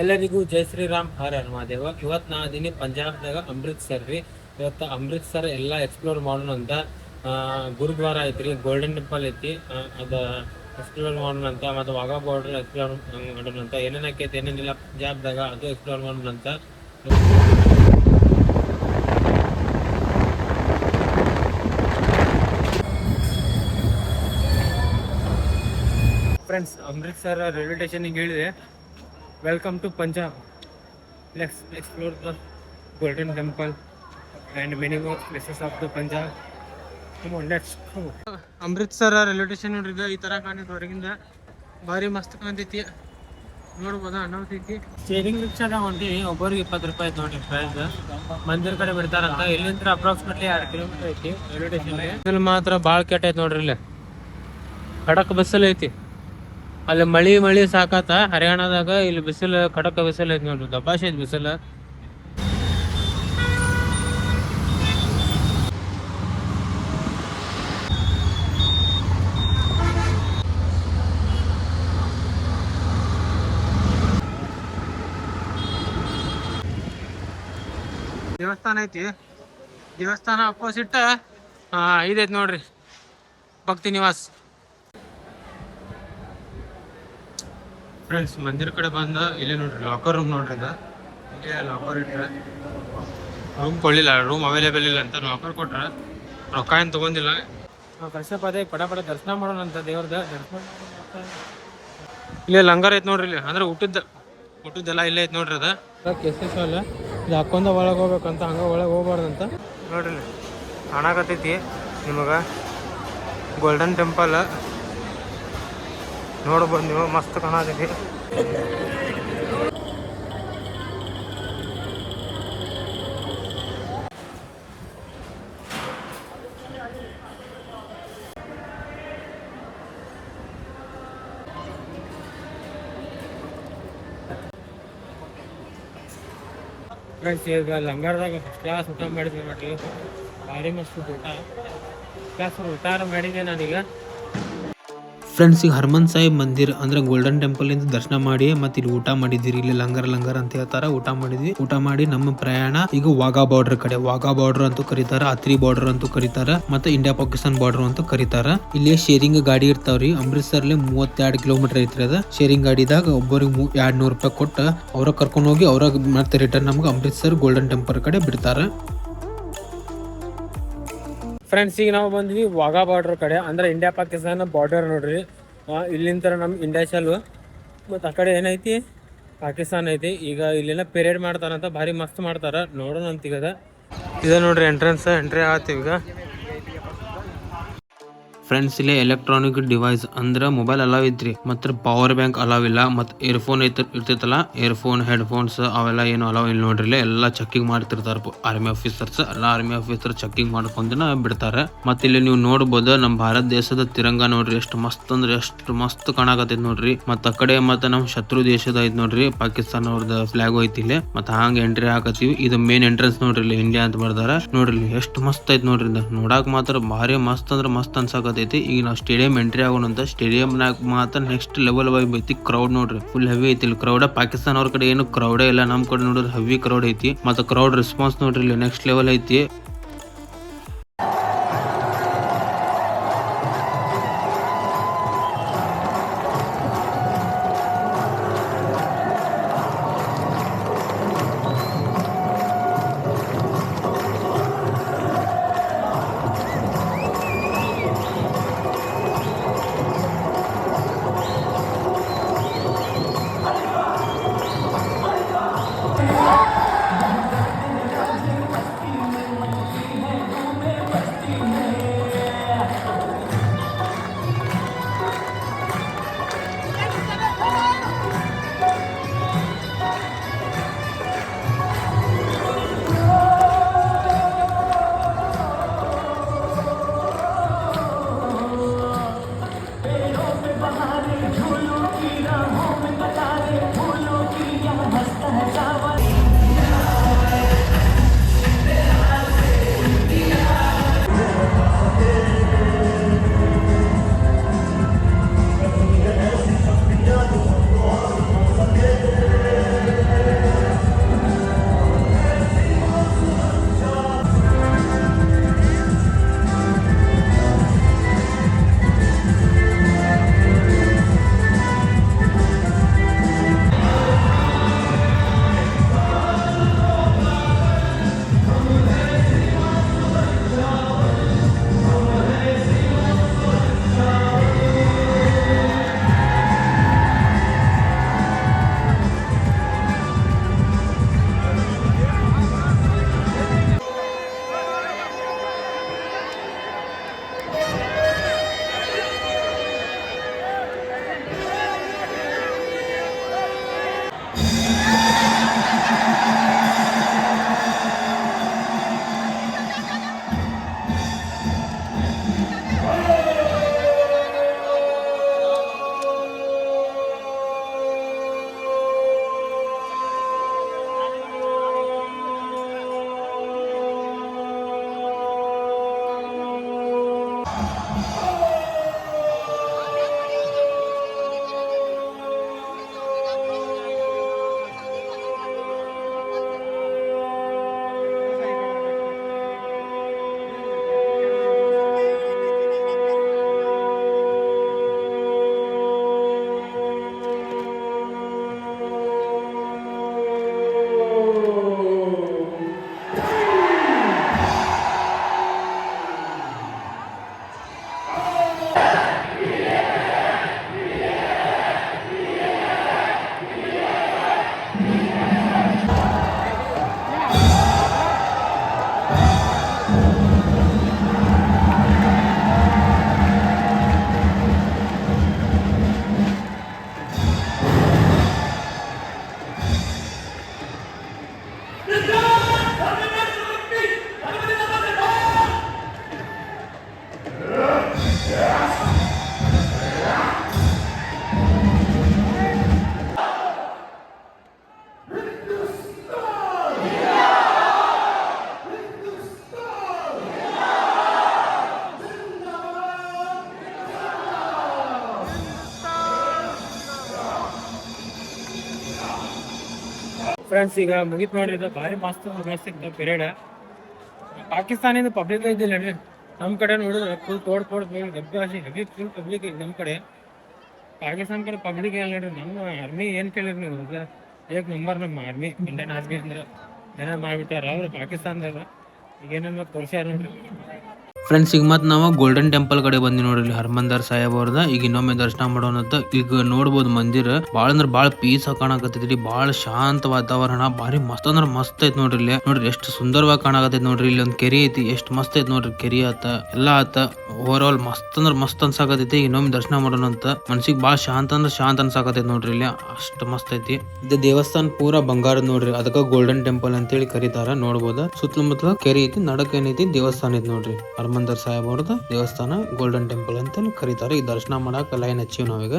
ಎಲ್ಲರಿಗೂ ಜೈ ಶ್ರೀರಾಮ್ ಹರ ಹರ ಮಹಾದೇವ. ಇವತ್ತು ನಾ ಅದೀನಿ ಪಂಜಾಬ್ದಾಗ ಅಮೃತ್ಸರ್ ರೀ. ಇವತ್ತು ಅಮೃತ್ಸರ್ ಎಲ್ಲ ಎಕ್ಸ್ಪ್ಲೋರ್ ಮಾಡೋಣ ಅಂತ. ಗುರುದ್ವಾರ ಐತ್ರಿ, ಗೋಲ್ಡನ್ ಟೆಂಪಲ್ ಐತಿ, ಅದು ಎಕ್ಸ್ಪ್ಲೋರ್ ಮಾಡೋಣ ಅಂತ. ಮತ್ತು ವಾಘಾ ಬಾರ್ಡರ್ ಎಕ್ಸ್ಪ್ಲೋರ್ ಮಾಡೋಣ ಅಂತ. ಏನೇನು ಆಕೈತಿ ಏನೇನಿಲ್ಲ ಪಂಜಾಬ್ದಾಗ ಅದು ಎಕ್ಸ್ಪ್ಲೋರ್ ಮಾಡೋಣ ಅಂತ. ಫ್ರೆಂಡ್ಸ್, ಅಮೃತ್ಸರ್ ರೈಲ್ವೆ ಸ್ಟೇಷನ್ಗೆ ಹೇಳಿದೆ, welcome to Punjab. Let's explore the golden temple and many more places of the Punjab. Let's go. Amritsar railway station ನೋಡ್ರಿ, ಈ ಥರ ಕಾಣಿತ್ತು ಹೊರಗಿಂದ. ಭಾರಿ ಮಸ್ತ್ ಕಾಣ್ತೈತಿ, ನೋಡ್ಬೋದ ಅನ್ನೋದೈತಿ. ಶೇರಿಂಗ್ ರಿಕ್ಷಾದಾಗ ಹೊಂಟೀವಿ, ಒಬ್ಬರಿಗೆ 20 ರೂಪಾಯಿ ಐತೆ ನೋಡ್ರಿ ಪ್ರೈಸ್. ಮಂದಿರ ಕಡೆ ಬಿಡ್ತಾರಂತ. ಇಲ್ಲಿಂದ ಅಪ್ರಾಕ್ಸಿಮೇಟ್ಲಿ 2 ಕಿಲೋಮೀಟರ್ ಐತಿ ರೈಲ್ವೆ ಸ್ಟೇಷನ್ಗೆ. ಇಲ್ಲಿ ಮಾತ್ರ ಭಾಳ ಕೆಟ್ಟೈತೆ ನೋಡ್ರಿ. ಇಲ್ಲಿ ಖಡಕ್ ಬಸ್ಸಲ್ಲಿ ಐತಿ. ಅಲ್ಲಿ ಮಳಿ ಸಾಕಾತ ಹರಿಯಾಣದಾಗ. ಇಲ್ಲಿ ಬಿಸಿಲು ಖಡಕ ಬಿಸಿಲು ಐತಿ ನೋಡ್ರಿ, ದಬಾಶ್ ಐತಿ ಬಿಸಿಲು. ದೇವಸ್ಥಾನ ಐತಿ. ದೇವಸ್ಥಾನ ಅಪೋಸಿಟ್ ಇದೈತಿ ನೋಡ್ರಿ, ಭಕ್ತಿ ನಿವಾಸ್. ಫ್ರೆಂಡ್ಸ್, ಮಂದಿರ ಕಡೆ ಬಂದ ಇಲ್ಲೇ ನೋಡ್ರಿ ಲಾಕರ್ ರೂಮ್ ನೋಡ್ರಿ. ಇಲ್ಲೇ ಲಾಕರ್ ಇಟ್ರೆ ರೂಮ್ ಕೊಡ್ಲಿಲ್ಲ, ರೂಮ್ ಅವೈಲೇಬಲ್ ಇಲ್ಲ ಅಂತ ಲಾಕರ್ ಕೊಟ್ರ. ರೊಕ್ಕ ಏನು ತೊಗೊಂಡಿಲ್ಲ. ಕಶ್ಯಪ ಅದೇ ಪಟ ದರ್ಶನ ಮಾಡೋಣ ಅಂತ ದೇವ್ರದ ದರ್ಶನ. ಇಲ್ಲೇ ಲಂಗರ್ ಐತೆ ನೋಡ್ರಿ. ಇಲ್ಲಿ ಅಂದ್ರೆ ಊಟದ್ದೆಲ್ಲ ಇಲ್ಲೇ ಐತೆ ನೋಡ್ರಿ. ಅದ ಕೆಸಸ್ ಅಲ್ಲ, ಇದು ಹಾಕೊಂಡ ಒಳಗೆ ಹೋಗ್ಬೇಕಂತ, ಹಂಗೆ ಒಳಗೆ ಹೋಗ್ಬಾರ್ದಂತ ನೋಡ್ರಿ. ಕಾಣಕತ್ತೈತಿ ನಿಮಗೆ ಗೋಲ್ಡನ್ ಟೆಂಪಲ್. ನೋಡ್ಬೋದು ನೀವು, ಮಸ್ತ್ ಕಾಣತೈತಿ. ಫ್ರೆಂಡ್ಸ್, ಈಗ ಲಂಗರ್ದಾಗ ಫಸ್ಟ್ ಕ್ಲಾಸ್ ಊಟ ಮಾಡಿದ್ವಿ ನೋಡ್ರಿ. ಭಾರಿ ಮಸ್ತ್ ಊಟ. ಕ್ಲಾಸ್ ಊಟ ಮಾಡಿದ್ದೆ ನಾನೀಗ. ಫ್ರೆಂಡ್ಸ್, ಈಗ ಹರ್ಮನ್ ಸಾಹಿಬ್ ಮಂದಿರ್ ಅಂದ್ರೆ ಗೋಲ್ಡನ್ ಟೆಂಪಲ್ ಇಂದ ದರ್ಶನ ಮಾಡಿ ಮತ್ತೆ ಇಲ್ಲಿ ಊಟ ಮಾಡಿದಿರಿ. ಇಲ್ಲಿ ಲಂಗರ್ ಅಂತ ಹೇಳ್ತಾರ. ಊಟ ಮಾಡಿದ್ವಿ. ಊಟ ಮಾಡಿ ನಮ್ಮ ಪ್ರಯಾಣ ಈಗ ವಾಘಾ ಬಾರ್ಡರ್ ಕಡೆ. ವಾಘಾ ಬಾರ್ಡರ್ ಅಂತೂ ಕರೀತಾರ, ಅತ್ರಿ ಬಾರ್ಡರ್ ಅಂತೂ ಕರೀತಾರ, ಮತ್ತೆ ಇಂಡಿಯಾ ಪಾಕಿಸ್ತಾನ್ ಬಾರ್ಡರ್ ಅಂತೂ ಕರೀತಾರ. ಇಲ್ಲಿ ಶೇರಿಂಗ್ ಗಾಡಿ ಇರ್ತಾವ್ರಿ. ಅಮೃತ್ಸರ್ಲಿ 32 ಕಿಲೋಮೀಟರ್ ಐತ್ರಿ ಅದ. ಶೇರಿಂಗ್ ಗಾಡಿದಾಗ ಒಬ್ಬರಿಗೆ 200 ರೂಪಾಯಿ ಕೊಟ್ಟು ಅವ್ರ ಕರ್ಕೊಂಡು ಹೋಗಿ ಅವ್ರ ಮತ್ತೆ ರಿಟರ್ನ್ ನಮ್ಗೆ ಅಮೃತ್ಸರ್ ಗೋಲ್ಡನ್ ಟೆಂಪಲ್ ಕಡೆ ಬಿಡ್ತಾರ. ಫ್ರೆಂಡ್ಸ್, ಈಗ ನಾವು ಬಂದ್ವಿ ವಾಘಾ ಬಾರ್ಡರ್ ಕಡೆ, ಅಂದ್ರೆ ಇಂಡಿಯಾ ಪಾಕಿಸ್ತಾನ ಬಾರ್ಡರ್ ನೋಡ್ರಿ. ಇಲ್ಲಿಂದ ನಮ್ಮ ಇಂಡಿಯಾ ಚಾಲು, ಮತ್ತು ಆ ಕಡೆ ಏನೈತಿ ಪಾಕಿಸ್ತಾನ ಐತಿ. ಈಗ ಇಲ್ಲೆಲ್ಲ ಪೆರೇಡ್ ಮಾಡ್ತಾರಂತ, ಭಾರಿ ಮಸ್ತ್ ಮಾಡ್ತಾರ. ನೋಡೋಣ ಅಂತೀಗದ. ಇದೆ ನೋಡ್ರಿ ಎಂಟ್ರಿ ಆಗತ್ತೀವಿ ಈಗ. ಫ್ರೆಂಡ್ಸ್, ಇಲ್ಲಿ ಎಲೆಕ್ಟ್ರಾನಿಕ್ ಡಿವೈಸ್ ಅಂದ್ರೆ ಮೊಬೈಲ್ ಅಲಾವ್ ಐತ್ರಿ, ಮತ್ತೆ ಪವರ್ ಬ್ಯಾಂಕ್ ಅಲಾವ್ ಇಲ್ಲ. ಮತ್ತೆ ಇಯರ್ಫೋನ್ ಇರ್ತೈತಲ್ಲ, ಇಯರ್ಫೋನ್ ಹೆಡ್ಫೋನ್ಸ್ ಅವೆಲ್ಲ ಏನು ಅಲಾವ್ ಇಲ್ಲ ನೋಡ್ರಿ. ಎಲ್ಲ ಚೆಕಿಂಗ್ ಮಾಡ್ತಿರ್ತಾರ ಆರ್ಮಿ ಆಫೀಸರ್ಸ್. ಎಲ್ಲ ಆರ್ಮಿ ಆಫೀಸರ್ ಚೆಕಿಂಗ್ ಮಾಡ್ಕೊಂದಿನ ಬಿಡ್ತಾರೆ. ಮತ್ತೆ ಇಲ್ಲಿ ನೀವು ನೋಡ್ಬೋದು ನಮ್ಮ ಭಾರತ ದೇಶದ ತಿರಂಗ ನೋಡ್ರಿ, ಎಷ್ಟು ಮಸ್ತ್ ಅಂದ್ರೆ ಎಷ್ಟು ಮಸ್ತ್ ಕಾಣಕತ್ತೈತಿ ನೋಡ್ರಿ. ಮತ್ತ ಆ ಕಡೆ ಮತ್ತೆ ನಮ್ಮ ಶತ್ರು ದೇಶದ ಐತ್ ನೋಡ್ರಿ, ಪಾಕಿಸ್ತಾನ ಅವ್ರದ ಫ್ಲಾಗ್ ಐತಿ ಇಲ್ಲಿ. ಮತ್ತೆ ಹಂಗ ಎಂಟ್ರಿ ಹಾಕತ್ತೀವಿ. ಇದು ಮೇನ್ ಎಂಟ್ರೆನ್ಸ್ ನೋಡ್ರಿ, ಇಲ್ಲಿ ಇಂಡಿಯಾ ಅಂತ ಬರ್ದಾರ ನೋಡ್ರಿ. ಎಷ್ಟು ಮಸ್ತ್ ಐತಿ ನೋಡ್ರಿ. ನೋಡಾಕ್ ಮಾತ್ರ ಭಾರಿ ಮಸ್ತ್ ಅಂದ್ರೆ ಮಸ್ತ್ ಅನ್ಸಾಕತ್ತೈತಿ. ಈಗ ನಾವು ಸ್ಟೇಡಿಯಂ ಎಂಟ್ರಿ ಆಗೋಣಂತ. ಸ್ಟೇಡಿಯಂನಾಗ ಮಾತ್ರ ನೆಕ್ಸ್ಟ್ ಲೆವೆಲ್ ವೈಬ್ ಐತಿ. ಕ್ರೌಡ್ ನೋಡ್ರಿ, ಫುಲ್ ಹೆವಿ ಐತಿ ಇಲ್ಲಿ ಕ್ರೌಡ್. ಪಾಕಿಸ್ತಾನ ಅವ್ರ ಕಡೆ ಏನು ಕ್ರೌಡೇ ಇಲ್ಲ, ನಮ್ ಕಡೆ ನೋಡಿದ್ರೆ ಹೆವಿ ಕ್ರೌಡ್ ಐತಿ. ಮತ್ತೆ ಕ್ರೌಡ್ ರೆಸ್ಪಾನ್ಸ್ ನೋಡ್ರಿ ಇಲ್ಲಿ ನೆಕ್ಸ್ಟ್ ಲೆವೆಲ್ ಐತಿ. ಫ್ರೆಂಡ್ಸ್ ಈಗ ಮುಗಿತ್ ನೋಡ್ರಿ, ಇದು ಭಾರಿ ಮಸ್ತ್ ಸಿಕ್ತ ಪಿರಿಯಡ್. ಪಾಕಿಸ್ತಾನಿಂದ ಪಬ್ಲಿಕ್ ಐತಿಲ್ಲ ನೋಡ್ರಿ, ನಮ್ಮ ಕಡೆ ನೋಡಿದ್ರೆ ಫುಲ್ ತೋಡ್ ಹೆವಿ ಫುಲ್ ಪಬ್ಲಿಕ್ ಐತಿ ನಮ್ಮ ಕಡೆ. ಪಾಕಿಸ್ತಾನ ಕಡೆ ಪಬ್ಲಿಕ್ ಏನ್ ನೋಡ್ರಿ, ನಮ್ಮ ಆರ್ಮಿ ಏನ್ ಕೇಳಿರಿ ನೀವು, ಏಕ್ ನಂಬರ್ ನಮ್ಮ ಆರ್ಮಿ, ಇಂಡಿಯನ್ ಆರ್ಮಿ ಅಂದ್ರೆ ಏನ ಮಾಡ್ಬಿಟ್ಟಾರ ಅವ್ರು ಪಾಕಿಸ್ತಾನದಾಗ. ಈಗ ಏನೇನು ತೋರ್ಸ್ಯಾರ ನೋಡ್ರಿ. ಫ್ರೆಂಡ್ಸ್ ಈಗ ಮತ್ತೆ ನಾವು ಗೋಲ್ಡನ್ ಟೆಂಪಲ್ ಕಡೆ ಬಂದಿ ನೋಡ್ರಿ, ಇಲ್ಲಿ ಹರ್ಮಂದರ್ ಸಾಹೇಬ್ ಅವ್ರದ. ಈಗ ಇನ್ನೊಮ್ಮೆ ದರ್ಶನ ಮಾಡೋಣಂತ. ಈಗ ನೋಡ್ಬೋದು ಮಂದಿರ ಬಾಳ ಅಂದ್ರ ಬಾಳ ಪೀಸ್ ಕಾಣಕತ್ತೈತಿ, ಬಾಳ ಶಾಂತ ವಾತಾವರಣ, ಬಾರಿ ಮಸ್ತ್ ಅಂದ್ರ ಮಸ್ತ್ ಐತ್ ನೋಡ್ರಿ. ಇಲ್ಲಿ ನೋಡ್ರಿ ಎಷ್ಟು ಸುಂದರವಾಗಿ ಕಾಣಕತ್ತೈತಿ ನೋಡ್ರಿ. ಇಲ್ಲಿ ಒಂದ್ ಕೆರಿ ಐತಿ, ಎಷ್ಟು ಮಸ್ತ್ ಐತಿ ನೋಡ್ರಿ. ಕೆರಿ ಆತ ಎಲ್ಲಾ ಆತ, ಓವರ್ ಆಲ್ ಮಸ್ತ್ ಅಂದ್ರ ಮಸ್ತ್ ಅನ್ಸಾಕತೈತಿ. ಇನ್ನೊಮ್ಮೆ ದರ್ಶನ ಮಾಡೋಣಂತ. ಮನ್ಸಿಗೆ ಬಾಳ ಶಾಂತ ಅಂದ್ರ ಶಾಂತ ಅನ್ಸಾಕತೈತಿ ನೋಡ್ರಿ. ಇಲ್ಲಿ ಅಷ್ಟ್ ಮಸ್ತ್ ಐತಿ. ಇದು ದೇವಸ್ಥಾನ ಪೂರಾ ಬಂಗಾರದ ನೋಡ್ರಿ, ಅದಕ್ಕ ಗೋಲ್ಡನ್ ಟೆಂಪಲ್ ಅಂತ ಹೇಳಿ ಕರೀತಾರ. ನೋಡ್ಬೋದ ಸುತ್ತಮುತ್ತಲ ಕೆರಿ ಐತಿ, ನಡಕ್ ಏನೈತಿ ದೇವಸ್ಥಾನ ಐತಿ ನೋಡ್ರಿ. ಹರ್ಮಂದರ್ ಸಾಹೇಬ್ ಅವ್ರದ್ದು ದೇವಸ್ಥಾನ ಗೋಲ್ಡನ್ ಟೆಂಪಲ್ ಅಂತ ಕರೀತಾರೆ. ಈ ದರ್ಶನ ಮಾಡಕ್ ಲೈನ್ ಹಚ್ಚಿವ್ ನಾವೀಗ.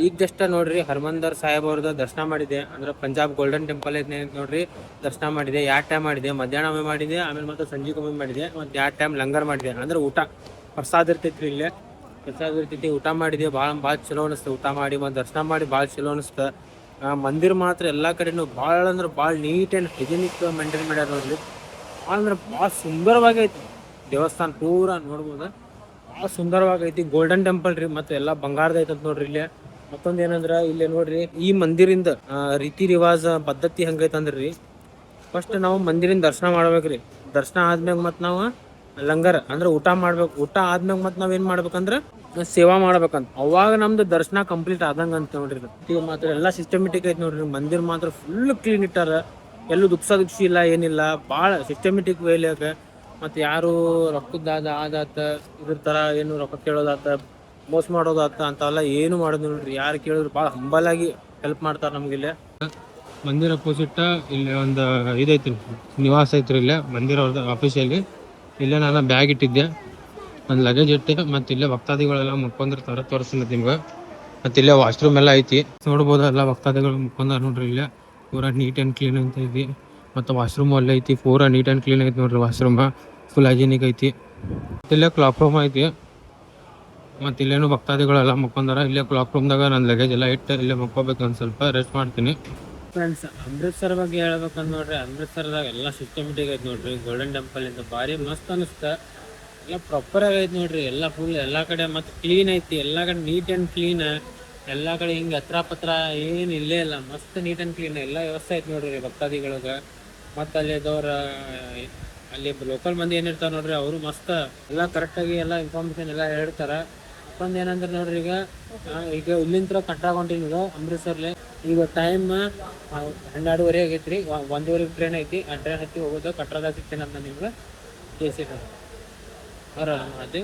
ಈಗ ಜಸ್ಟ್ ನೋಡ್ರಿ ಹರ್ಮಂದರ್ ಸಾಹೇಬ್ ಅವ್ರದ್ದು ದರ್ಶನ ಮಾಡಿದೆ. ಅಂದ್ರೆ ಪಂಜಾಬ್ ಗೋಲ್ಡನ್ ಟೆಂಪಲ್ ಐತೆ ನೋಡ್ರಿ, ದರ್ಶನ ಮಾಡಿದೆ. 2 ಟೈಮ್ ಮಾಡಿದೆ, ಮಧ್ಯಾಹ್ನ ಒಮ್ಮೆ ಮಾಡಿದೆ, ಆಮೇಲೆ ಮತ್ತೆ ಸಂಜೆಗೆ ಒಮ್ಮೆ ಮಾಡಿದೆ, ಮತ್ತೆ 2 ಟೈಮ್ ಲಂಗರ್ ಮಾಡಿದೆ. ಅಂದ್ರೆ ಊಟ ಪ್ರಸಾದ ಇರ್ತೈತ್ರಿ, ಇಲ್ಲೇ ಪ್ರಸಾದ ಇರ್ತೈತಿ. ಊಟ ಮಾಡಿದೆ, ಭಾಳ ಚಲೋ ಅನಿಸ್ತು. ಊಟ ಮಾಡಿ ಮತ್ತೆ ದರ್ಶನ ಮಾಡಿ ಭಾಳ ಚಲೋ ಅನಿಸ್ತು. ಮಂದಿರ ಮಾತ್ರ ಎಲ್ಲ ಕಡೆನೂ ಭಾಳ ಅಂದ್ರೆ ಭಾಳ ನೀಟ್ ಆ್ಯಂಡ್ ಹೈಜಿನಿಕ್ ಮೇಂಟೈನ್ ಮಾಡ್ಯಾರ ನೋಡ್ರಿ. ಭಾಳ ಅಂದ್ರೆ ಭಾಳ ಸುಂದರವಾಗೈತಿ ದೇವಸ್ಥಾನ, ಪೂರಾ ನೋಡ್ಬೋದು ಭಾಳ ಸುಂದರವಾಗೈತಿ. ಗೋಲ್ಡನ್ ಟೆಂಪಲ್ ರೀ, ಮತ್ತೆ ಎಲ್ಲ ಬಂಗಾರದ ಐತಂತ ನೋಡ್ರಿ. ಇಲ್ಲೇ ಮತ್ತೊಂದ್ ಏನಂದ್ರ ಇಲ್ಲಿ ನೋಡ್ರಿ, ಈ ಮಂದಿರಿಂದ ರೀತಿ ರಿವಾಜ ಪದ್ಧತಿ ಹಂಗೈತಂದ್ರಿ, ಫಸ್ಟ್ ನಾವು ಮಂದಿರಿಂದ ದರ್ಶನ ಮಾಡ್ಬೇಕ್ರಿ. ದರ್ಶನ ಆದ್ಮ್ಯಾಗ ಮತ್ ನಾವು ಲಂಗರ್ ಅಂದ್ರೆ ಊಟ ಮಾಡ್ಬೇಕು. ಊಟ ಆದ್ಮ್ಯಾಗ ಮತ್ ನಾವ್ ಏನ್ ಮಾಡ್ಬೇಕಂದ್ರ ಸೇವಾ ಮಾಡ್ಬೇಕಂತ, ಅವಾಗ ನಮ್ದು ದರ್ಶನ ಕಂಪ್ಲೀಟ್ ಆದಂಗ ಅಂತ ನೋಡ್ರಿ. ಈಗ ಮಾತ್ರ ಎಲ್ಲಾ ಸಿಸ್ಟಮೆಟಿಕ್ ಐತಿ ನೋಡ್ರಿ. ಮಂದಿರ ಮಾತ್ರ ಫುಲ್ ಕ್ಲೀನ್ ಇಟ್ಟಾರ, ಎಲ್ಲೂ ದುಕ್ಸಿ ಇಲ್ಲ, ಏನಿಲ್ಲ. ಭಾಳ ಸಿಸ್ಟಮೆಟಿಕ್ ವೇಲ್ಯಾಗ. ಮತ್ತೆ ಯಾರು ರೊಕ್ಕದ ಆದಾತ ಇದ್ರ ತರ ಏನು ರೊಕ್ಕ ಕೇಳೋದಾತ, ಮೋಸ ಮಾಡೋದಾತ ಅಂತೆಲ್ಲ ಏನು ಮಾಡೋದು ನೋಡ್ರಿ. ಯಾರು ಕೇಳಿದ್ರು ಭಾಳ ಹಂಬಲ್ ಆಗಿ ಹೆಲ್ಪ್ ಮಾಡ್ತಾರೆ ನಮ್ಗಿಲ್ಲೇ. ಮಂದಿರ ಅಪೋಸಿಟ್ ಇಲ್ಲಿ ಒಂದು ಇದೈತ್ರಿ, ನಿವಾಸ ಐತ್ರಿ ಇಲ್ಲೇ ಮಂದಿರ ಅವ್ರದ್ದು ಆಫೀಸಿಯಲ್ಲಿ. ಇಲ್ಲೇ ನಾನು ಬ್ಯಾಗ್ ಇಟ್ಟಿದ್ದೆ, ಒಂದು ಲಗೇಜ್ ಇಟ್ಟೆ. ಮತ್ತೆ ಇಲ್ಲೇ ಭಕ್ತಾದಿಗಳೆಲ್ಲ ಮುಕ್ಕೊಂಡಿರ್ತಾರೆ, ತೋರಿಸ್ತೀನಿ ನಿಮ್ಗೆ. ಮತ್ತೆ ಇಲ್ಲೇ ವಾಶ್ರೂಮ್ ಎಲ್ಲ ಐತಿ, ನೋಡ್ಬೋದು. ಎಲ್ಲ ಭಕ್ತಾದಿಗಳು ಮುಕ್ಕೊಂಡಾರ ನೋಡ್ರಿ. ಇಲ್ಲೇ ಪೂರಾ ನೀಟ್ ಆ್ಯಂಡ್ ಕ್ಲೀನ್ ಅಂತ ಐತಿ. ಮತ್ತು ವಾಶ್ರೂಮ್ ಅಲ್ಲೇ ಐತಿ, ಪೂರಾ ನೀಟ್ ಆ್ಯಂಡ್ ಕ್ಲೀನ್ ಐತಿ ನೋಡ್ರಿ. ವಾಶ್ರೂಮ್ ಫುಲ್ ಹೈಜಿನಿಕ್ ಐತಿ. ಇಲ್ಲೇ ಕ್ಲಾಕ್ ರೂಮ್ ಐತಿ. ಮತ್ತು ಇಲ್ಲೇನು ಭಕ್ತಾದಿಗಳೆಲ್ಲ ಮುಕ್ಕೊಂಡಾರ. ಇಲ್ಲೇ ಕ್ಲಾಕ್ ರೂಮ್ದಾಗ ನನ್ನ ಲಗೇಜ್ ಎಲ್ಲ ಇಟ್ಟು ಇಲ್ಲೇ ಮುಕ್ಕೋಬೇಕು, ಒಂದು ಸ್ವಲ್ಪ ರೆಸ್ಟ್ ಮಾಡ್ತೀನಿ. ಫ್ರೆಂಡ್ಸ್, ಅಮೃತ್ಸರ್ ಬಗ್ಗೆ ಹೇಳ್ಬೇಕಂತ ನೋಡ್ರಿ, ಅಮೃತ್ಸರದಾಗ ಎಲ್ಲ ಸಿಸ್ಟಮೆಟಿಕ್ ಐತಿ ನೋಡ್ರಿ. ಗೋಲ್ಡನ್ ಟೆಂಪಲ್ ಇಂದ ಭಾರಿ ಮಸ್ತ್ ಅನಿಸ್ತ. ಎಲ್ಲ ಪ್ರಾಪರ್ ಆಗೈತಿ ನೋಡ್ರಿ. ಎಲ್ಲ ಫುಲ್ ಎಲ್ಲ ಕಡೆ ಮತ್ತೆ ಕ್ಲೀನ್ ಐತಿ, ಎಲ್ಲ ಕಡೆ ನೀಟ್ ಆ್ಯಂಡ್ ಕ್ಲೀನ್. ಎಲ್ಲ ಕಡೆ ಹಿಂಗೆ ಹತ್ರ ಪತ್ರ ಏನು ಇಲ್ಲೇ ಇಲ್ಲ, ಮಸ್ತ್ ನೀಟ್ ಆ್ಯಂಡ್ ಕ್ಲೀನ್ ಎಲ್ಲ ವ್ಯವಸ್ಥೆ ಐತಿ ನೋಡ್ರಿ ಭಕ್ತಾದಿಗಳಿಗೆ. ಮತ್ತು ಅಲ್ಲಿ ಇದ್ದವ್ರ ಅಲ್ಲಿ ಲೋಕಲ್ ಮಂದಿ ಏನಿರ್ತಾರೆ ನೋಡ್ರಿ, ಅವರು ಮಸ್ತ್ ಎಲ್ಲ ಕರೆಕ್ಟಾಗಿ ಎಲ್ಲ ಇನ್ಫಾರ್ಮೇಶನ್ ಎಲ್ಲ ಹೇಳ್ತಾರೆ. ಮತ್ತೊಂದು ಏನಂದ್ರೆ ನೋಡ್ರಿ, ಈಗ ಇಲ್ಲಿಂದ ಕಟ್ರಾ ಹೊಂಟೀನಿ ಈಗ ಅಮೃತ್ಸರ್ಲೆ. ಈಗ ಟೈಮ್ 12:30 ಆಗೈತ್ರಿ. 1:30 ಟ್ರೈನ್ ಐತಿ. ಆ ಟ್ರೈನ್ ಹತ್ತಿ ಹೋಗೋದು ಕಟ್ರಾದಾಗ ಸಿಗ್ತೇನೆ ಅಂತ ನಿಮ್ಗೆ. ಕೇಸಿಗೆ ಅವ್ರ ಅದೇ